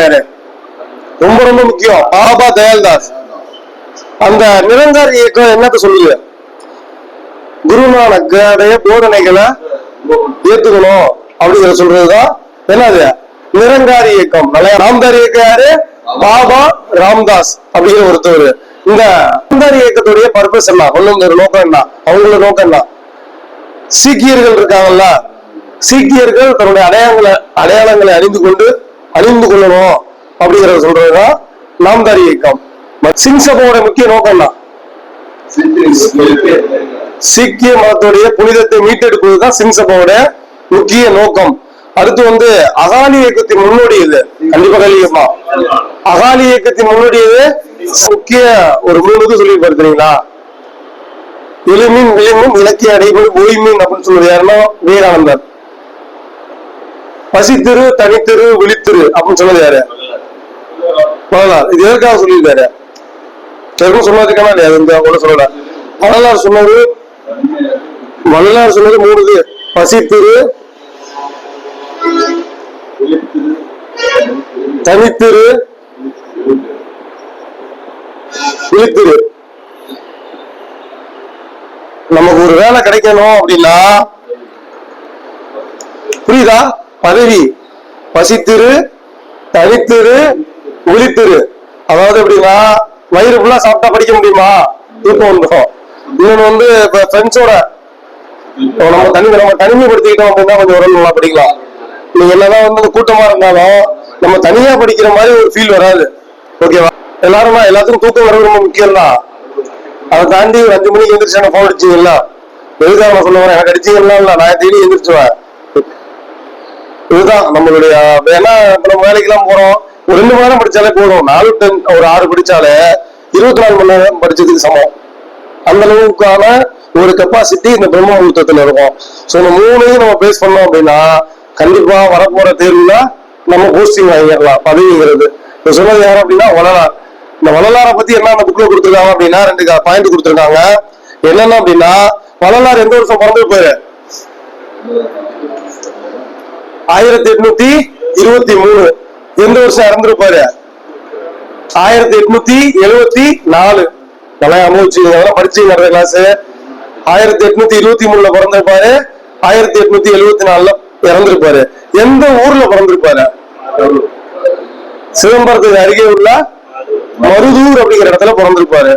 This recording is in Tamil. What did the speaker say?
யாரு? ரொம்ப ரொம்ப முக்கியம், பாபா தயால்தாஸ். அந்த நிரங்காரி இயக்கம் என்னத்த சொல்லுது? குருநானக்குடைய போதனைகளை ஏத்துக்கணும் அப்படிங்கிற சொல்றதுதான் என்னது நிரங்காரி இயக்கம். ராம்தாரி இயக்கம் யாரு? பாபா ராம்தாஸ் அப்படிங்கிற ஒருத்தவர். இந்த ராம்தாரி இயக்கத்துடைய பர்பஸ் என்ன, ஒண்ணு நோக்கம் என்ன, அவங்களோட நோக்கம் என்ன? சீக்கியர்கள் இருக்காங்கல்ல, சீக்கியர்கள் தன்னுடைய அடையாளங்களை அணிந்து கொள்ளணும் அப்படிங்கறத சொல்றதுதான் நாம்தாரி இயக்கம். சிங் சபாவோட முக்கிய நோக்கம் என்ன? சீக்கிய மதத்துடைய புனிதத்தை மீட்டெடுப்பதுதான் சிங் சபாவோட முக்கிய நோக்கம். அடுத்து அகாலி இயக்கத்தின் முன்னோடி இது, கண்டிப்பா கலியுகமா அகாலி இயக்கத்தின் முன்னோடி இது. முக்கிய ஒரு 3 சொல்லி பார்க்கிறீங்களா? எழுமின் விளிமின் இலக்கிய அடைபடி ஒய்மீன் அப்படின்னு சொல்றது யாருன்னா விவேகானந்தர். பசித்திரு தனித்திரு விழித்திரு அப்படின்னு சொன்னது யாரு? வள்ளலார். இது எதற்காக சொல்லியிருக்காரு? எதுவும் சொன்னதுக்கான இல்லையா? சொல்லல. வள்ளலார் சொன்னது 3 பசித்திரு தனித்திரு விழித்திரு. நமக்கு ஒரு வேலை கிடைக்கணும் அப்படின்னா, புரியுதா? பதவி பசித்திரு தனித்திரு விழித்திரு. அதாவது எப்படின்னா, வயிறு ஃபுல்லா சாப்பிட்டா படிக்க முடியுமா? தூக்கம் வந்துடும். இன்னொன்னு இப்ப ஃப்ரெண்ட்ஸோட நம்ம தனிமைப்படுத்திக்கிட்டோம் அப்படின்னா கொஞ்சம் உடல் நல்லா படிக்கலாம். நீங்க என்னதான் கூட்டமா இருந்தாலும் நம்ம தனியா படிக்கிற மாதிரி ஒரு ஃபீல் வராது. ஓகேவா? எல்லாத்துக்கும் தூக்கம் வர்றது ரொம்ப முக்கியம் தான். அதை தாண்டி ஒரு 5 மணிக்கு எந்திரிச்சு போன் அடிச்சீங்களா? எதுக்காக நான் சொல்லுவேன், எனக்கு அடிச்சீங்களா? இல்ல, நான் தேடி எந்திரிச்சுவேன். இதுதான் நம்மளுடைய. ஏன்னா இப்ப நம்ம வேலைக்கெல்லாம் போறோம், ஒரு 2 மணி நேரம் படிச்சாலே போதும். 4 to 10 ஒரு 6 படிச்சாலே 24 மணி நேரம் படிச்சதுக்கு சமம். அந்த அளவுக்கான ஒரு கெப்பாசிட்டி இந்த பிரம்ம முகூர்த்தத்துல இருக்கும். சோ இந்த 3ஐயும் நம்ம பேஸ் பண்ணோம் அப்படின்னா கண்டிப்பா வரப்போற தேர்வுல நம்ம போஸ்டிங் வாங்கிடலாம். பதவிங்கிறது இப்ப சொன்னது யாரும் அப்படின்னா வள்ளலார். இந்த வள்ளலாரை பத்தி என்ன அந்த புக்ல கொடுத்துருக்காங்க அப்படின்னா 2 பாயிண்ட் கொடுத்துருக்காங்க. என்னன்னா அப்படின்னா, வள்ளலார் எந்த வருஷம் பிறந்திருப்பாரு? 1823. எந்த வருஷம் இறந்திருப்பாரு? 1874. நல்லா அனுபவிச்சுங்க, அதெல்லாம் படிச்சுங்க நிறைய கிளாஸ். 1823 பிறந்திருப்பாரு, 1874 இறந்திருப்பாரு. எந்த ஊர்ல பிறந்திருப்பாரு? சிதம்பரத்துக்கு அருகே உள்ள மருதூர் அப்படிங்கிற இடத்துல பிறந்திருப்பாரு.